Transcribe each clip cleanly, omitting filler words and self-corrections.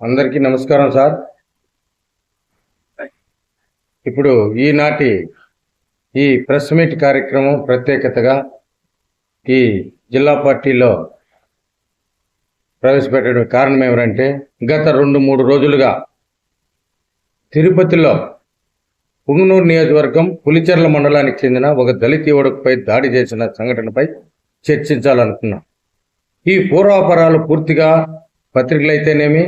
అందరికీ నమస్కారం సార్. ఇప్పుడు ఈనాటి ఈ ప్రెస్ మీట్ కార్యక్రమం ప్రత్యేకతగా ఈ జిల్లా పార్టీలో ప్రవేశపెట్టడం కారణం ఏమిటంటే, గత 2-3 రోజులుగా తిరుపతిలో పుంగనూరు నియోజకవర్గం పులిచెర్ల మండలానికి చెందిన ఒక దళిత యువకుడిపై దాడి చేసిన సంఘటనపై చర్చించాలనుకున్నాం. ఈ పూర్వాపరాలు పూర్తిగా పత్రికలైతేనేమి,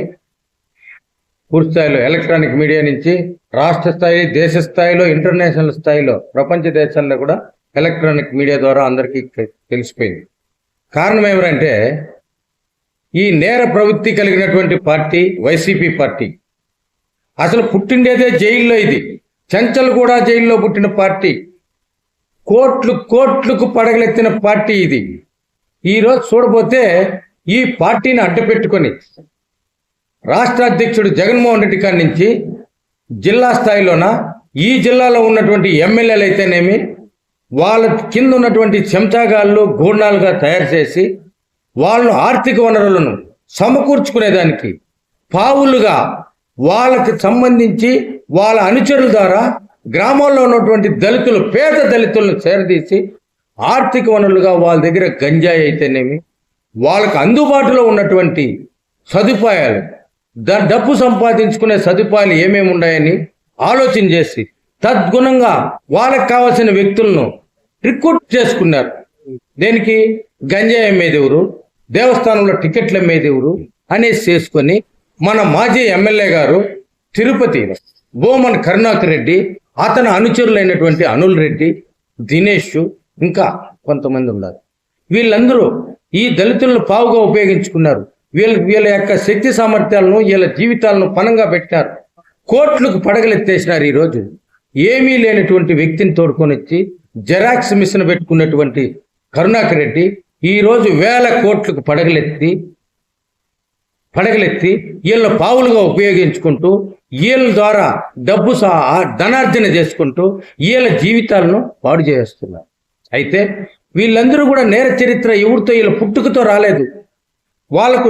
పూర్తి స్థాయిలో ఎలక్ట్రానిక్ మీడియా నుంచి రాష్ట్ర స్థాయి, దేశ స్థాయిలో, ఇంటర్నేషనల్ స్థాయిలో, ప్రపంచ దేశాల్లో కూడా ఎలక్ట్రానిక్ మీడియా ద్వారా అందరికీ తెలిసిపోయింది. కారణం ఏమిటంటే, ఈ నేర ప్రవృత్తి కలిగినటువంటి పార్టీ వైసీపీ పార్టీ. అసలు పుట్టిండేదే జైల్లో. ఇది చెంచల్ కూడా జైల్లో పుట్టిన పార్టీ. కోట్లకు పడగలెత్తిన పార్టీ ఇది. ఈరోజు చూడబోతే ఈ పార్టీని అడ్డుపెట్టుకొని రాష్ట్ర అధ్యక్షుడు జగన్మోహన్ రెడ్డి కాడి నుంచి జిల్లా స్థాయిలోన ఈ జిల్లాలో ఉన్నటువంటి ఎమ్మెల్యేలు అయితేనేమి, వాళ్ళ కింద ఉన్నటువంటి చెంచాగాళ్ళు గూండాలుగా తయారు చేసి వాళ్ళను ఆర్థిక వనరులను సమకూర్చుకునేదానికి పావులుగా వాళ్ళకి సంబంధించి వాళ్ళ అనుచరుల ద్వారా గ్రామాల్లో ఉన్నటువంటి దళితులు, పేద దళితులను చేరదీసి ఆర్థిక వనరులుగా వాళ్ళ దగ్గర గంజాయి అయితేనేమి, వాళ్ళకు అందుబాటులో ఉన్నటువంటి సదుపాయాలు, డబ్బు సంపాదించుకునే సదుపాయాలు ఏమేమి ఉన్నాయని ఆలోచన చేసి తద్గుణంగా వాళ్ళకి కావాల్సిన వ్యక్తులను రిక్రూట్ చేసుకున్నారు. దేనికి? గంజాయి అమ్మేదెవరు, దేవస్థానంలో టికెట్లు అమ్మేదెవరు అనేసి చేసుకొని మన మాజీ ఎమ్మెల్యే గారు తిరుపతి బోమన్ కరుణాకర్ రెడ్డి, అతని అనుచరులైనటువంటి అనిల్ రెడ్డి, దినేష్, ఇంకా కొంతమంది ఉన్నారు. వీళ్ళందరూ ఈ దళితులను పావుగా ఉపయోగించుకున్నారు. వీళ్ళ యొక్క శక్తి సామర్థ్యాలను, వీళ్ళ జీవితాలను పనంగా పెట్టారు. కోట్లకు పడగలెత్తేసినారు. ఈరోజు ఏమీ లేనటువంటి వ్యక్తిని తోడుకొని వచ్చి జెరాక్స్ మిషన్ పెట్టుకున్నటువంటి కరుణాకర్ రెడ్డి ఈరోజు 1000 కోట్లకు పడగలెత్తి వీళ్ళ పావులుగా ఉపయోగించుకుంటూ, వీళ్ళ ద్వారా డబ్బు ధనార్జన చేసుకుంటూ వీళ్ళ జీవితాలను పాడు చేస్తున్నారు. అయితే వీళ్ళందరూ కూడా నేర చరిత్ర ఎవరితో, వీళ్ళ పుట్టుకతో రాలేదు. వాళ్ళకు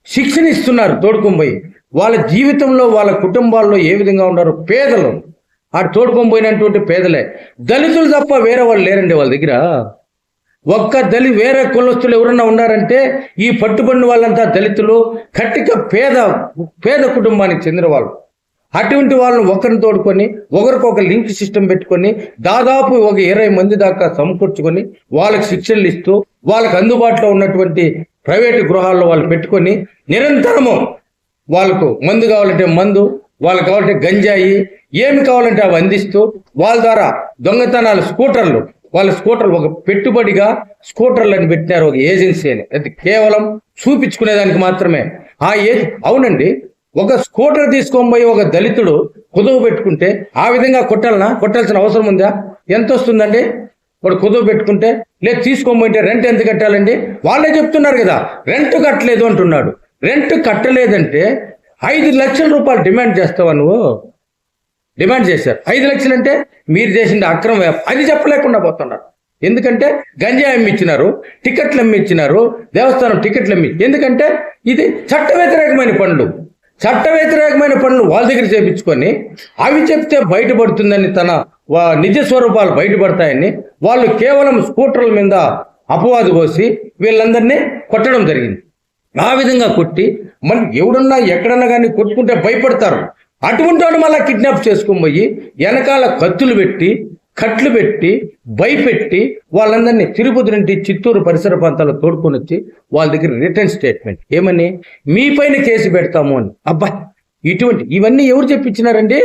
శిక్షణ ఇస్తున్నారు తోడుకొని. వాళ్ళ జీవితంలో, వాళ్ళ కుటుంబాల్లో ఏ విధంగా ఉన్నారు, పేదలు, తోడుకొని పేదలే. దళితులు తప్ప వేరే వాళ్ళు లేరండి వాళ్ళ దగ్గర. వేరే కులస్తులు ఎవరన్నా ఉన్నారంటే ఈ పట్టుబడిన వాళ్ళంతా దళితులు, కట్టిక పేద కుటుంబానికి చెందిన వాళ్ళు. అటువంటి వాళ్ళని ఒకరిని తోడుకొని, ఒకరికొక లింక్ సిస్టమ్ పెట్టుకొని, దాదాపు ఒక 20 మంది దాకా సమకూర్చుకొని వాళ్ళకి శిక్షణలు ఇస్తూ, వాళ్ళకి అందుబాటులో ఉన్నటువంటి ప్రైవేటు గృహాల్లో వాళ్ళు పెట్టుకొని నిరంతరము వాళ్ళకు మందు కావాలంటే మందు, వాళ్ళకి కావాలంటే గంజాయి, ఏమి కావాలంటే అవి అందిస్తూ వాళ్ళ ద్వారా దొంగతనాలు, వాళ్ళ స్కూటర్లు ఒక పెట్టుబడిగా స్కూటర్లు అని పెట్టినారు, ఒక ఏజెన్సీ అని. అది కేవలం చూపించుకునేదానికి మాత్రమే. అవునండి, ఒక స్కూటర్ తీసుకొని పోయి ఒక దళితుడు కుదువు పెట్టుకుంటే ఆ విధంగా కొట్టాల్సిన అవసరం ఉందా? ఎంత వస్తుందండి? వాడు కుదువు పెట్టుకుంటే? లేదు, తీసుకొని పోయింటే రెంట్ ఎంత కట్టాలండి? వాళ్ళే చెప్తున్నారు కదా, రెంట్ కట్టలేదు అంటున్నాడు. రెంట్ కట్టలేదంటే 5 లక్షల రూపాయలు డిమాండ్ చేస్తావా నువ్వు? డిమాండ్ చేశారు. 5 లక్షలు అంటే మీరు చేసింది అక్రమ వ్యాపారం, అది చెప్పలేకుండా పోతున్నారు. ఎందుకంటే గంజాయి అమ్మిచ్చినారు, టికెట్లు అమ్మిచ్చినారు, దేవస్థానం టికెట్లు ఎందుకంటే ఇది చట్ట వ్యతిరేకమైన పనులు వాళ్ళ దగ్గర చేపించుకొని అవి చెప్తే బయటపడుతుందని, తన నిజ స్వరూపాలు బయటపడతాయని వాళ్ళు కేవలం స్కూటర్ల మీద అపవాదు పోసి వీళ్ళందరినీ కొట్టడం జరిగింది. ఆ విధంగా కొట్టి మళ్ళీ ఎవడన్నా ఎక్కడన్నా కానీ కొట్టుకుంటే భయపడతారు. అటువంటి వాడు మళ్ళీ కిడ్నాప్ చేసుకొని పోయి వెనకాల కట్లు పెట్టి భయపెట్టి వాళ్ళందరినీ తిరుపతి నుండి చిత్తూరు పరిసర ప్రాంతాల్లో తోడుకొని వచ్చి వాళ్ళ దగ్గర రిటర్న్ స్టేట్మెంట్ ఏమని, మీ పైన కేసు పెడతాము అని. ఇవన్నీ ఎవరు చెప్పించినారండి?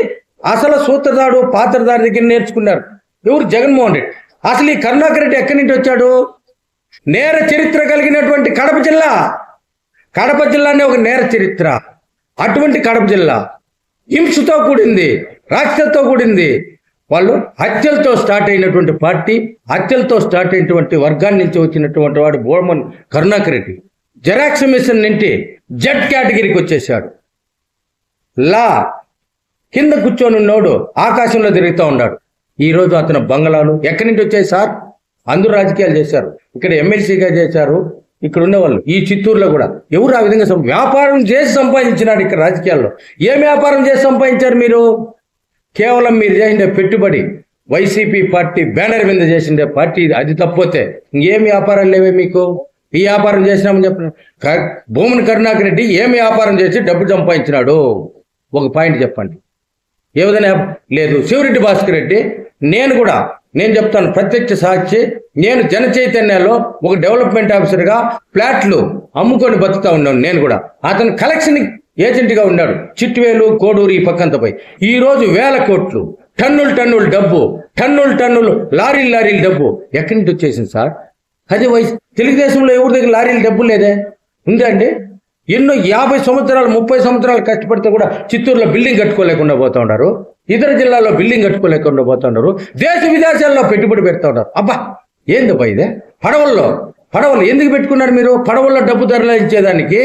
అసలు సూత్రధాడు, పాత్రధారి దగ్గర నేర్చుకున్నారు. ఎవరు? జగన్మోహన్ రెడ్డి. అసలు ఈ కరుణాకర్ రెడ్డి ఎక్కడి నుంచి వచ్చాడు? నేర చరిత్ర కలిగినటువంటి కడప జిల్లానే ఒక నేర చరిత్ర. అటువంటి కడప జిల్లా హింసతో కూడింది, రాక్షసతో కూడింది. వాళ్ళు హత్యలతో స్టార్ట్ అయినటువంటి పార్టీ, హత్యలతో స్టార్ట్ అయినటువంటి వర్గాన్ని నుంచి వచ్చినటువంటి వాడు బోమన్ కరుణాకర్ రెడ్డి. జెరాక్స్ మిషన్ నుండి జెడ్ కేటగిరీకి వచ్చేసాడు. కింద కూర్చొని ఉన్నోడు ఆకాశంలో తిరుగుతూ ఉన్నాడు. ఈరోజు అతను బంగళాలు ఎక్కడి నుంచి వచ్చాయి సార్? అందరూ రాజకీయాలు చేశారు. ఇక్కడ ఎమ్మెల్సీగా చేశారు, ఇక్కడ ఉండేవాళ్ళు ఈ చిత్తూరులో కూడా ఎవరు ఆ విధంగా వ్యాపారం చేసి సంపాదించినాడు ఇక్కడ రాజకీయాల్లో. ఏం వ్యాపారం చేసి సంపాదించారు మీరు? కేవలం మీరు చేసిండే పెట్టుబడి వైసీపీ పార్టీ బ్యానర్ మీద చేసిండే పార్టీ అది తప్పితే ఇంకేం వ్యాపారాలు లేవే మీకు? ఈ వ్యాపారం చేసినామని చెప్పిన భూమన కరుణాకర్ రెడ్డి ఏం వ్యాపారం చేసి డబ్బు సంపాదించినాడు? ఒక పాయింట్ చెప్పండి. ఏ విధంగా లేదు. శివరెడ్డి భాస్కర్ రెడ్డి నేను చెప్తాను ప్రత్యక్ష సాక్షి. నేను జన చైతన్యాల్లో ఒక డెవలప్మెంట్ ఆఫీసర్గా ఫ్లాట్లు అమ్ముకొని బతుకుతా ఉన్నాను. నేను కూడా అతను కలెక్షన్ ఏజెంట్గా ఉన్నాడు. చిట్వేలు, కోడూరు ఈ పక్కంతా పోయి ఈరోజు వేల కోట్లు, టన్నులు డబ్బు, టన్నులు లారీలు డబ్బు ఎక్కడి నుంచి వచ్చేసింది సార్? అదే తెలుగుదేశంలో ఎవరి దగ్గర లారీలు డబ్బు లేదే? ఉందా అండి? ఎన్నో 50 సంవత్సరాలు 30 సంవత్సరాలు కష్టపడితే కూడా చిత్తూరులో బిల్డింగ్ కట్టుకోలేకుండా పోతూ ఉన్నారు. ఇతర జిల్లాల్లో బిల్డింగ్ కట్టుకోలేకుండా పోతూ ఉన్నారు. దేశ విదేశాల్లో పెట్టుబడి పెడతా ఉన్నారు. అబ్బా ఏందబ్బా ఇదే? పడవలు ఎందుకు పెట్టుకున్నారు మీరు? పడవల్లో డబ్బు తరలించేదానికి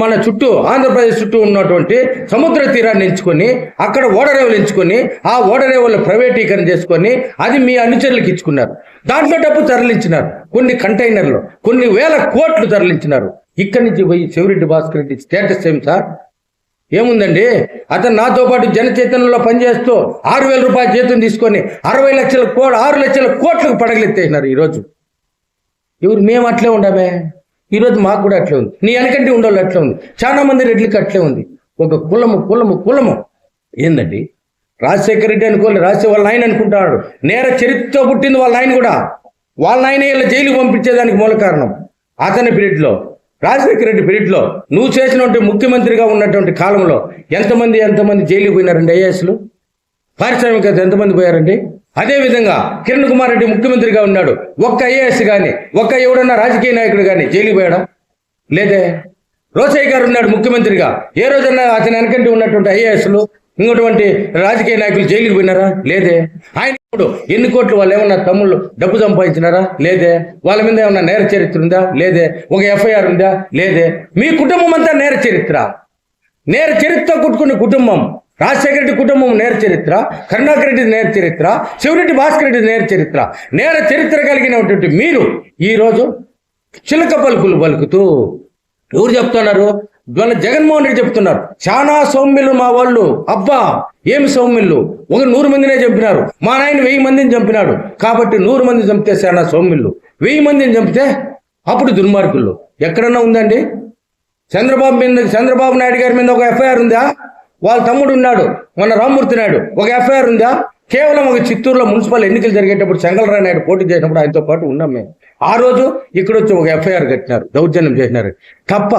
మన చుట్టూ ఆంధ్రప్రదేశ్ చుట్టూ ఉన్నటువంటి సముద్ర తీరాన్ని ఎంచుకొని అక్కడ ఓడరేవులు ఎంచుకొని ఆ ఓడరేవులు ప్రైవేటీకరణ చేసుకొని అది మీ అనుచరులకు ఇచ్చుకున్నారు. దాంట్లో డబ్బు తరలించినారు. కొన్ని కంటైనర్లు కొన్ని వేల కోట్లు తరలించినారు. ఇక్కడి నుంచి పోయి శివరెడ్డి భాస్కర్ రెడ్డి స్టేటస్ ఏం సార్? ఏముందండి? అతను నాతో పాటు జన చైతన్యంలో పనిచేస్తూ 6,000 రూపాయల జీతం తీసుకొని 6 లక్షల కోట్లకు పడగలెత్తేసినారు. ఈరోజు ఎవరు? మేము అట్లే ఉండమే. ఈరోజు మాకు కూడా అట్లే ఉంది. నీ వెనకంటే ఉండేవాళ్ళు అట్లే ఉంది. చాలా మంది రెడ్లకి అట్లే ఉంది. ఒక కులము ఏందండి? రాజశేఖర రెడ్డి అనుకోవాలి, రాజశేఖర వాళ్ళ ఆయన అనుకుంటున్నాడు. నేర చరిత్రతో పుట్టింది వాళ్ళ ఆయన కూడా. వాళ్ళ ఆయన ఇలా జైలుకి పంపించేదానికి మూల కారణం అతని పీరియడ్లో, రాజశేఖర రెడ్డి పీరియడ్లో నువ్వు చేసినటువంటి ముఖ్యమంత్రిగా ఉన్నటువంటి కాలంలో ఎంతమంది జైలుకి పోయినారండి? ఐఏఎస్లు, పారిశ్రామికవేత్తలు ఎంతమంది పోయారండి? అదేవిధంగా కిరణ్ కుమార్ రెడ్డి ముఖ్యమంత్రిగా ఉన్నాడు. ఒక్క ఐఏఎస్ కానీ ఎవడన్నా రాజకీయ నాయకుడు కానీ జైలుకి పోయాడా? లేదే. రోసయ్య గారు ఉన్నాడు ముఖ్యమంత్రిగా. ఏ రోజన్నా అతని వెనకంటే ఉన్నటువంటి ఐఏఎస్లు ఇంకొటువంటి రాజకీయ నాయకులు జైలుకి పోయినారా? లేదే. ఆయన ఇప్పుడు ఎన్ని కోట్లు వాళ్ళు ఏమన్నా తమ్ముళ్ళు డబ్బు సంపాదించినారా? లేదే. వాళ్ళ మీద ఏమన్నా నేర చరిత్ర ఉందా? లేదే. ఒక ఎఫ్ఐఆర్ ఉందా? లేదే. మీ కుటుంబం అంతా నేర చరిత్ర కుట్టుకునే కుటుంబం. రాజశేఖర రెడ్డి కుటుంబం నేర చరిత్ర, కరుణాకర్ రెడ్డి నేర చరిత్ర, శివరెడ్డి భాస్కర్ రెడ్డి నేర చరిత్ర కలిగినటువంటి మీరు ఈరోజు చిలక పలుకులు పలుకుతూ ఎవరు చెప్తున్నారు? మన జగన్మోహన్ రెడ్డి చెప్తున్నారు. చాలా సౌమ్యులు మా వాళ్ళు. అబ్బా ఏమి సౌమ్యులు! ఒక 100 మందినే చంపినారు. మా నాయన 1000 మందిని చంపినాడు కాబట్టి 100 మంది చంపితే చాలా సౌమ్యులు. 1000 మందిని చంపితే అప్పుడు దుర్మార్గులు. ఎక్కడన్నా ఉందండి? చంద్రబాబు నాయుడు గారి మీద ఒక ఎఫ్ఐఆర్ ఉందా? వాళ్ళ తమ్ముడు ఉన్నాడు మన రామ్మూర్తి నాయుడు, ఒక ఎఫ్ఐఆర్ ఉందా? కేవలం ఒక చిత్తూరులో మున్సిపల్ ఎన్నికలు జరిగేటప్పుడు చెంగలరావు నాయుడు పోటీ చేసినప్పుడు ఆయనతో పాటు ఉన్నాం మేము. ఆ రోజు ఇక్కడ వచ్చి ఒక ఎఫ్ఐఆర్ కట్టినారు, దౌర్జన్యం చేసినారు. తప్ప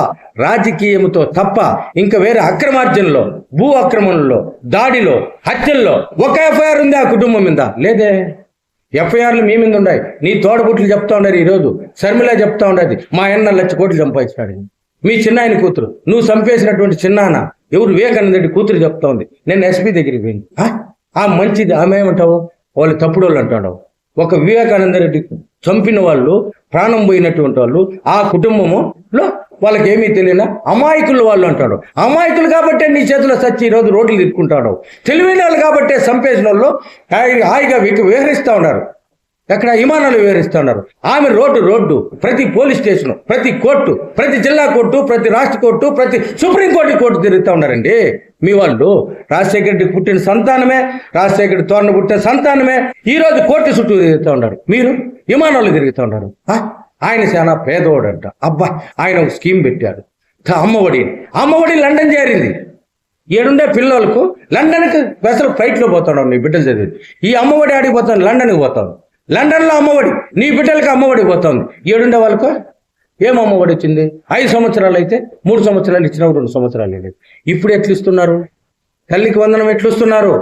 రాజకీయంతో తప్ప ఇంకా వేరే అక్రమార్జనలో, భూ అక్రమణలో, దాడిలో, హత్యల్లో ఒక ఎఫ్ఐఆర్ ఉంది ఆ కుటుంబం మీద? లేదే. ఎఫ్ఐఆర్లు మీ మీద ఉన్నాయి. నీ తోడబుట్లు చెప్తా ఉన్నారు. ఈరోజు శర్మిల చెప్తా ఉండేది మా అన్న 1 లక్ష కోట్లు సంపాదించాడు. మీ చిన్నాయన కూతురు నువ్వు చంపేసినటువంటి చిన్నాన్న ఎవరు? వివేకానంద రెడ్డి కూతురు చెప్తా ఉంది. నేను ఎస్పీ దగ్గరికి పోయింది. ఆ మంచిది ఆమె ఏమంటావు? వాళ్ళు తప్పుడు వాళ్ళు అంటాడు. ఒక వివేకానంద రెడ్డి చంపిన వాళ్ళు, ప్రాణం పోయినటువంటి వాళ్ళు ఆ కుటుంబంలో వాళ్ళకి ఏమీ తెలియనా అమాయకులు వాళ్ళు అంటాడు. అమాయకులు కాబట్టే నీ చేతిలో సచ్చి ఈరోజు రోడ్లు తిట్టుకుంటాడు. తెలివైన వాళ్ళు కాబట్టే చంపేసిన వాళ్ళు హాయిగా విహరిస్తూ ఉన్నారు. ఎక్కడ విమానాలు వివరిస్తూ ఉన్నారు. ఆమె రోడ్డు ప్రతి పోలీస్ స్టేషన్, ప్రతి కోర్టు, ప్రతి జిల్లా కోర్టు, ప్రతి రాష్ట్ర కోర్టు, ప్రతి సుప్రీంకోర్టు తిరుగుతూ ఉన్నారండి మీ వాళ్ళు. రాజశేఖర రెడ్డి పుట్టిన సంతానమే, రాజశేఖర రెడ్డి తోరణ పుట్టిన సంతానమే ఈరోజు కోర్టు చుట్టూ తిరుగుతూ ఉన్నారు. మీరు విమానాలు తిరుగుతూ ఉన్నారు. ఆయన చాలా పేదవాడంట. అబ్బా ఆయన ఒక స్కీమ్ పెట్టాడు, అమ్మఒడి లండన్ చేరింది. ఏడుండే పిల్లలకు లండన్కి స్పెషల్ ఫ్లైట్లో పోతున్నావు నీ బిడ్డలు చదివి. ఈ అమ్మఒడి ఆడికి పోతాను, లండన్కి పోతాను. లండన్లో అమ్మఒడి నీ బిడ్డలకి అమ్మఒడి పోతుంది. ఏడుండే వాళ్ళకు ఏం అమ్మఒడి వచ్చింది? 5 సంవత్సరాలు అయితే 3 సంవత్సరాలు ఇచ్చినా 2 సంవత్సరాలు లేదు. ఇప్పుడు ఎట్లు ఇస్తున్నారు? తల్లికి వందనం ఎట్లు ఇస్తున్నారు?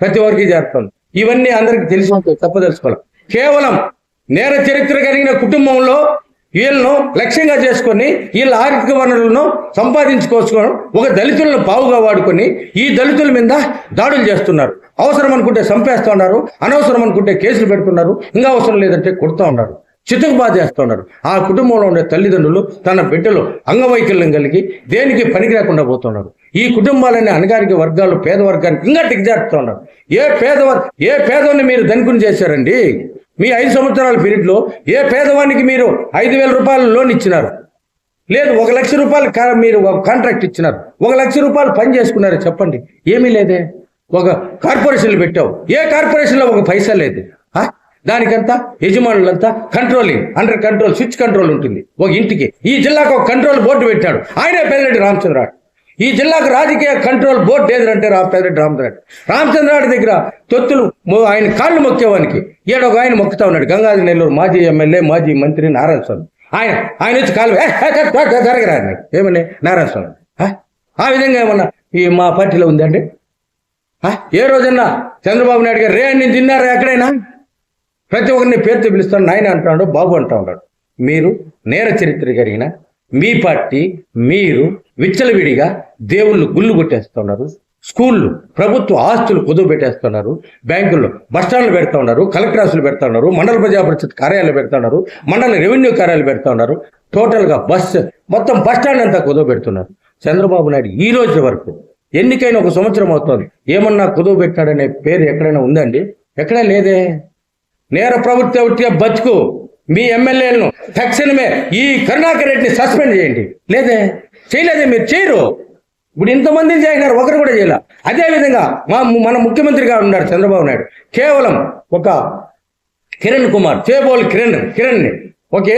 ప్రతి ఒక్కరికి చేరుతుంది. ఇవన్నీ అందరికి తెలిసి తప్పదలుచుకోవాలి. కేవలం నేర చరిత్ర కలిగిన కుటుంబంలో వీళ్ళను లక్ష్యంగా చేసుకొని వీళ్ళ ఆర్థిక వనరులను సంపాదించుకోవచ్చుకోవడం, ఒక దళితులను పావుగా వాడుకొని ఈ దళితుల మీద దాడులు చేస్తున్నారు. అవసరం అనుకుంటే చంపేస్తూ ఉన్నారు, అనవసరం అనుకుంటే కేసులు పెడుతున్నారు, ఇంకా అవసరం లేదంటే కొడుతూ ఉన్నారు, చితుకుబాటు చేస్తూ ఉన్నారు. ఆ కుటుంబంలో ఉండే తల్లిదండ్రులు తన బిడ్డలు అంగవైకల్యం కలిగి దేనికి పనికి రాకుండా పోతున్నారు. ఈ కుటుంబాలన్నీ అణగారిక వర్గాలు పేద వర్గానికి ఇంకా దిగజారుతూ ఉన్నారు. ఏ పేదవాన్ని మీరు ధనికుని చేశారండి? మీ 5 సంవత్సరాల పీరియడ్లో ఏ పేదవానికి మీరు 5,000 రూపాయలు లోన్ ఇచ్చినారు? లేదు. 1 లక్ష రూపాయలు మీరు ఒక కాంట్రాక్ట్ ఇచ్చినారు. 1 లక్ష రూపాయలు పని చేసుకున్నారు చెప్పండి. ఏమీ లేదే. ఒక కార్పొరేషన్లు పెట్టావు. ఏ కార్పొరేషన్లో ఒక పైసా లేదు. దానికంతా యజమానులంతా controlling, under control, switch control ఉంటుంది ఒక ఇంటికి. ఈ జిల్లాకు ఒక కంట్రోల్ బోర్డు పెట్టాడు. ఆయనే పెద్దిరెడ్డి రామచంద్రరాడు. ఈ జిల్లాకు రాజకీయ కంట్రోల్ బోర్డు ఏదంటే పెద్దిరెడ్డి రామచంద్రరాడు. రామచంద్రరాడు దగ్గర తొత్తులు ఆయన కాళ్ళు మొక్కేవానికి ఏడొక ఆయన మొక్కుతా ఉన్నాడు. గంగాధర నెల్లూరు మాజీ ఎమ్మెల్యే, మాజీ మంత్రి నారాయణ స్వామి. ఆయన వచ్చి కాలు జరగరా అన్నాడు. ఏమని? నారాయణ స్వామి. ఆ విధంగా ఏమన్నా ఈ మా పార్టీలో ఉందండి? ఏ రోజన్నా చంద్రబాబు నాయుడు గారు రే నేను తిన్నారా ఎక్కడైనా? ప్రతి ఒక్కరిని పేరుతో పిలుస్తాడు. నాయన అంటున్నాడు, బాబు అంటూ ఉన్నాడు. మీరు నేర చరిత్ర కలిగిన మీ పార్టీ, మీరు విచ్చలవిడిగా దేవుళ్ళు గుళ్ళు కొట్టేస్తున్నారు, స్కూళ్ళు ప్రభుత్వ ఆస్తులు కుదువు పెట్టేస్తున్నారు, బ్యాంకుల్లో బస్టాండ్లు పెడతా ఉన్నారు, కలెక్టర్ ఆస్తులు పెడతా ఉన్నారు, మండల ప్రజా పరిషత్ కార్యాలయాలు పెడతా ఉన్నారు, మండల రెవెన్యూ కార్యాలయాలు పెడతా ఉన్నారు. టోటల్గా మొత్తం బస్టాండ్ అంతా కుదువు పెడుతున్నారు. చంద్రబాబు నాయుడు ఈ రోజు వరకు ఎన్నికైన 1 సంవత్సరం అవుతుంది, ఏమన్నా కుదువు పెట్టాడనే పేరు ఎక్కడైనా ఉందండి? ఎక్కడా లేదే. నేర ప్రవృత్తి బతుకు మీ ఎమ్మెల్యేలను తక్షణమే ఈ కరుణాకర్ రెడ్డిని సస్పెండ్ చేయండి. లేదే, చేయలేదే. మీరు చేయరు. ఇప్పుడు ఇంతమందిని చేసినారు, ఒకరు కూడా చేయాల. అదేవిధంగా మన ముఖ్యమంత్రిగా ఉన్నారు చంద్రబాబు నాయుడు. కేవలం ఒక కిరణ్ కుమార్, చేబోలు కిరణ్ని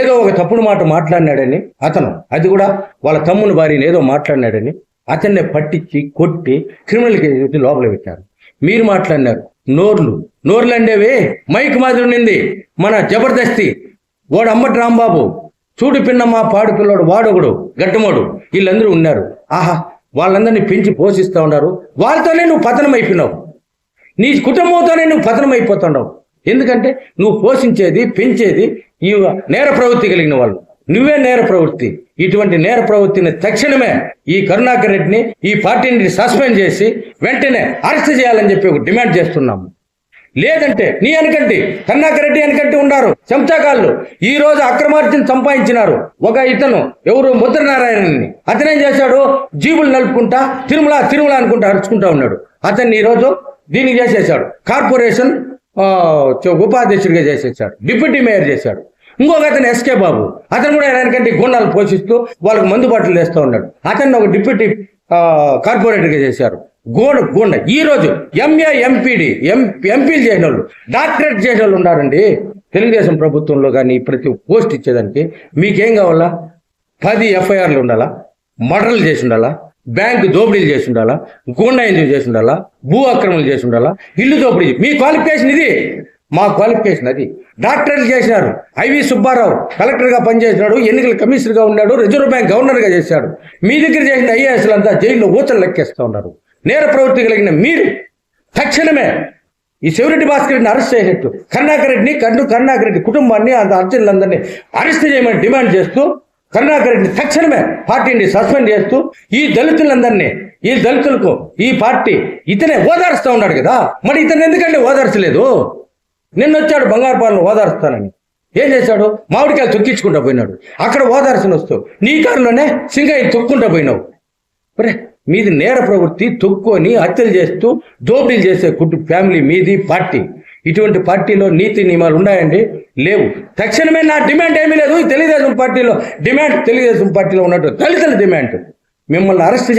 ఏదో ఒక తప్పుడు మాట మాట్లాడినాడని అతను, అది కూడా వాళ్ళ తమ్ముని భార్యని ఏదో మాట్లాడినాడని అతన్నే పట్టించి కొట్టి క్రిమినల్ కేసు లోపల పెట్టారు. మీరు మాట్లాడినారు. నోర్లు అండేవి మైక్ మాదిరి ఉండింది. మన జబర్దస్తి వాడు అంబటి రాంబాబు, చూడు పిన్నమ్మ, పాడు పిల్లోడు, వాడొకడు, గడ్డమోడు, వీళ్ళందరూ ఉన్నారు. వాళ్ళందరినీ పెంచి పోషిస్తూ ఉన్నారు. వాళ్ళతోనే నువ్వు పతనం అయిపోయినావు. నీ కుటుంబంతోనే నువ్వు పతనం అయిపోతున్నావు. ఎందుకంటే నువ్వు పోషించేది, పెంచేది ఈ నేర ప్రవృత్తి కలిగిన వాళ్ళు. నువ్వే నేర ప్రవృత్తి. ఇటువంటి నేర ప్రవృత్తిని తక్షణమే ఈ కరుణాకర్ రెడ్డిని, ఈ పార్టీని సస్పెండ్ చేసి వెంటనే అరెస్ట్ చేయాలని చెప్పి ఒక డిమాండ్ చేస్తున్నాము. లేదంటే నీ వెనకంటి కరుణాకర్ రెడ్డి వెనకంటి ఉన్నారు చెంచాకాళ్ళు. ఈ రోజు అక్రమార్జన సంపాదించినారు. ఒక ఇతను ఎవరు ముద్రనారాయణని, అతనేం చేశాడు? జీబులు నలుపుకుంటా తిరుమల అనుకుంటా అరుచుకుంటా ఉన్నాడు. అతన్ని ఈరోజు దీనికి చేసేసాడు. కార్పొరేషన్ ఉపాధ్యక్షుడిగా చేసేసాడు, డిప్యూటీ మేయర్ చేశాడు. ఇంకొక అతను ఎస్కే బాబు, అతను కూడా వెనకంటే గుండాలు పోషిస్తూ వాళ్ళకు మందు బాటలు వేస్తూ ఉన్నాడు. అతన్ని ఒక డిప్యూటీ కార్పొరేటర్గా చేశారు. గోండ ఈ రోజు ఎంఏ, ఎంపీడీ, ఎంపీలు చేసిన వాళ్ళు, డాక్టరేట్ చేసిన వాళ్ళు ఉన్నారండి తెలుగుదేశం ప్రభుత్వంలో. కానీ ప్రతి పోస్ట్ ఇచ్చేదానికి మీకేం కావాలా? 10 ఎఫ్ఐఆర్లు ఉండాలా, మర్డర్లు చేసి ఉండాలా, బ్యాంకు దోపిడీలు చేసి ఉండాలా, గూండా ఎంజాయ్ చేసి ఉండాలా, భూ ఆక్రమణలు చేసి ఉండాలా, ఇల్లు దోపిడీ. మీ క్వాలిఫికేషన్ ఇది, మా క్వాలిఫికేషన్ అది. డాక్టర్లు చేసినారు. ఐవి సుబ్బారావు కలెక్టర్గా పనిచేసినాడు, ఎన్నికల కమిషనర్గా ఉన్నాడు, రిజర్వ్ బ్యాంక్ గవర్నర్గా చేశాడు. మీ దగ్గర చేసిన ఐఏఎస్లంతా జైల్లో ఊచలు లెక్కేస్తూ ఉన్నారు. నేర ప్రవృత్తి కలిగిన మీరు తక్షణమే ఈ శివరెడ్డి భాస్కర్ రెడ్డిని అరెస్ట్ చేసేట్టు కరుణాకర్ రెడ్డి కుటుంబాన్ని, అంత అర్జునులందరినీ అరెస్ట్ చేయమని డిమాండ్ చేస్తూ కరుణాకర్ రెడ్డిని తక్షణమే పార్టీని సస్పెండ్ చేస్తూ ఈ దళితులకు ఈ పార్టీ ఇతనే ఓదారుస్తూ ఉన్నాడు కదా. మరి ఇతను ఎందుకంటే ఓదార్చలేదు? నిన్నొచ్చాడు బంగారుపాలను ఓదారుస్తానని. ఏం చేశాడు? మామిడికాయలు తొక్కించుకుంటూ పోయినాడు. అక్కడ ఓదార్సిన వస్తూ నీ కారులోనే సింగాయి తొక్కుంటూ పోయినావు. ఒరే, మీది నేర ప్రవృత్తి, తొక్కుని హత్యలు చేస్తూ దోపిడీలు చేసే ఫ్యామిలీ మీది, పార్టీ. ఇటువంటి పార్టీలో నీతి నియమాలు ఉన్నాయండి? లేవు. తక్షణమే నా డిమాండ్ ఏమీ లేదు. తెలుగుదేశం పార్టీలో ఉన్నట్టు దళితుల డిమాండ్ మిమ్మల్ని అరెస్ట్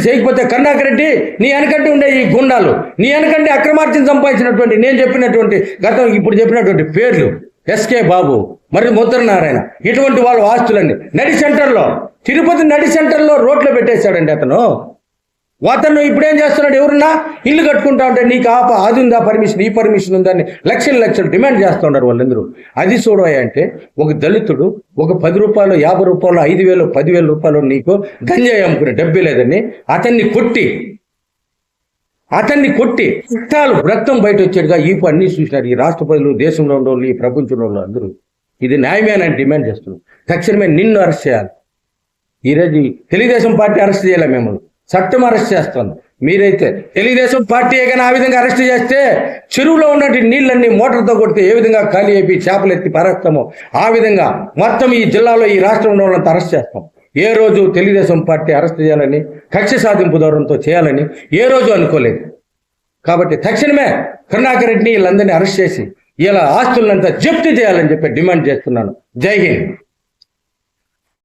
చేయకపోతే కరుణాకర్ రెడ్డి, నీ వెనకంటే ఉండే ఈ గుండాలు, నీ వెనకంటే అక్రమార్జన సంపాదించినటువంటి నేను చెప్పినటువంటి ఇప్పుడు చెప్పినటువంటి పేర్లు, ఎస్కే బాబు, మరి ముద్రనారాయణ, ఇటువంటి వాళ్ళ ఆస్తులన్నీ తిరుపతి నడి సెంటర్లో రోడ్లో పెట్టేశాడండి అతను ఇప్పుడేం చేస్తున్నాడు? ఎవరన్నా ఇల్లు కట్టుకుంటా ఉంటే నీకు అది ఉందా పర్మిషన్, ఈ పర్మిషన్ ఉందని లక్షలు డిమాండ్ చేస్తూ ఉన్నారు వాళ్ళందరూ. అది చూడవా అంటే ఒక దళితుడు ఒక 10 రూపాయలు, 50 రూపాయలు, 5,000, 10,000 రూపాయలు నీకు గంజాయి అమ్ముకునే డబ్బే లేదని అతన్ని కొట్టి చుట్టాలు రక్తం బయట వచ్చేట్టుగా ఈ అన్ని చూసినారు ఈ రాష్ట్ర ప్రజలు, దేశంలో ఉన్న వాళ్ళు, ఈ ప్రపంచంలో ఉన్న అందరూ. ఇది న్యాయమేనని డిమాండ్ చేస్తున్నారు. తక్షణమే నిన్ను అరెస్ట్ చేయాలి. ఈరోజు తెలుగుదేశం పార్టీ అరెస్ట్ చేయాలి, మిమ్మల్ని చట్టం అరెస్ట్ చేస్తుంది. మీరైతే తెలుగుదేశం పార్టీ కానీ ఆ విధంగా అరెస్ట్ చేస్తే చెరువులో ఉన్నటువంటి నీళ్ళన్నీ మోటార్తో కొడితే ఏ విధంగా ఖాళీ అయిపోయి చేపలు ఎత్తి పారేస్తామో ఆ విధంగా మొత్తం ఈ జిల్లాలో, ఈ రాష్ట్రంలో వాళ్ళంతా అరెస్ట్ చేస్తాం. ఏ రోజు తెలుగుదేశం పార్టీ అరెస్ట్ చేయాలని, కక్ష సాధింపు ధోరణితో చేయాలని ఏ రోజు అనుకోలేదు. కాబట్టి తక్షణమే కరుణాకర్ రెడ్డిని వీళ్ళందరినీ అరెస్ట్ చేసి ఇలా ఆస్తులంతా జప్తు చేయాలని చెప్పి డిమాండ్ చేస్తున్నాను. జై హింద్.